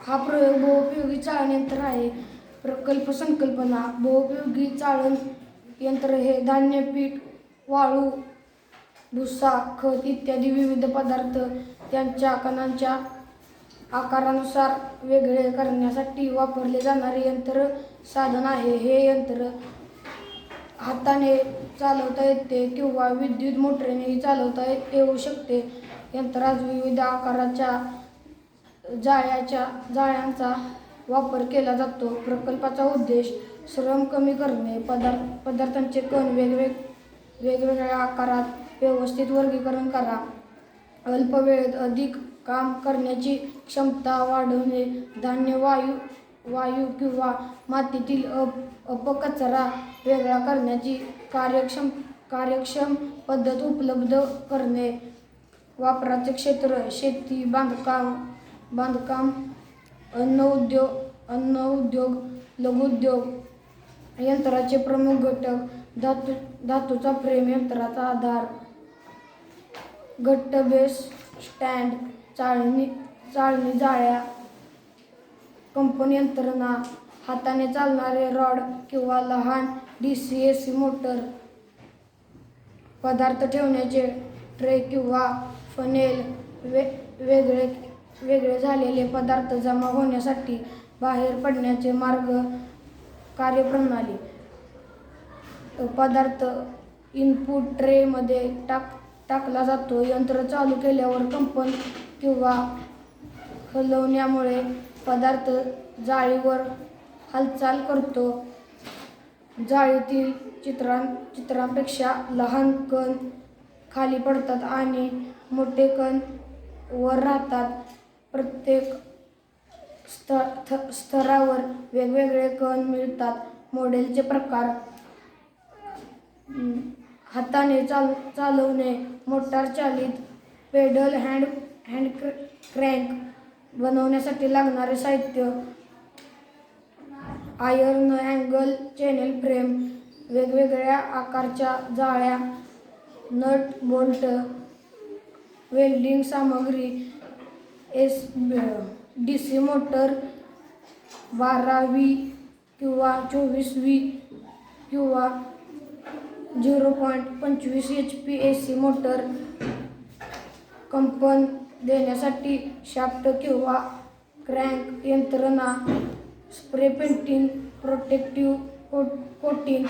हा प्रयोग बहुउपयोगी चाळण यंत्र आहे. प्रकल्प संकल्पना. बहुउपयोगी चाळण यंत्र हे धान्य, पीठ, वाळू, भुसा, खत इत्यादी विविध पदार्थ त्यांच्या कणांच्या आकारानुसार वेगळे करण्यासाठी वापरले जाणारे यंत्र साधन आहे. हे यंत्र हाताने चालवता येते किंवा विद्युत मोटरीनेही चालवता येऊ शकते. यंत्रात विविध आकाराच्या जाळ्यांचा वापर केला जातो. प्रकल्पाचा उद्देश श्रम कमी करणे, पदार्थांचे कण वेगवेगळ्या आकारात व्यवस्थित वर्गीकरण करा, अल्प वेळेत अधिक काम करण्याची क्षमता वाढवणे, धान्य, वायू किंवा मातीतील अपकचरा वेगळा करण्याची कार्यक्षम पद्धत उपलब्ध करणे. वापराचे क्षेत्र शेती, बांधकाम, अन्न उद्योग, लघुउद्योग. यंत्राचे प्रमुख घटक धातूचा फ्रेम, यंत्राचा आधार, घट्ट बेस, स्टँड, चाळणी जाळ्या, कंपन यंत्रणा, हाताने चालणारे रॉड किंवा लहान DC-AC मोटर, पदार्थ ठेवण्याचे ट्रे किंवा फनेल, वेगळे झालेले पदार्थ जमा होण्यासाठी बाहेर पडण्याचे मार्ग, कार्यप्रणाली. पदार्थ इनपुट ट्रेमध्ये टाकला जातो. यंत्र चालू केल्यावर कंपन किंवा हलवण्यामुळे पदार्थ जाळीवर हालचाल करतो. जाळीतील छिद्रांपेक्षा लहान कण खाली पडतात आणि मोठे कण वर राहतात. प्रत्येक स्तरावर वेगवेगळे कण मिळतात. मॉडेलचे प्रकार: हाताने चालवणे, मोटार चालित, पेडल, हँड क्रँक. बनवण्यासाठी लागणारे साहित्य: आयर्न अँगल चॅनेल फ्रेम, वेगवेगळ्या आकारच्या जाळ्या, नट बोल्ट, वेल्डिंग सामग्री, DC मोटर 12V किंवा 24V किंवा 0.25 HP AC मोटर. कंपन देण्यासाठी शाफ्ट किंवा क्रँक यंत्रणा, स्प्रे पेंटिंग, प्रोटेक्टिव्ह कोटिंग.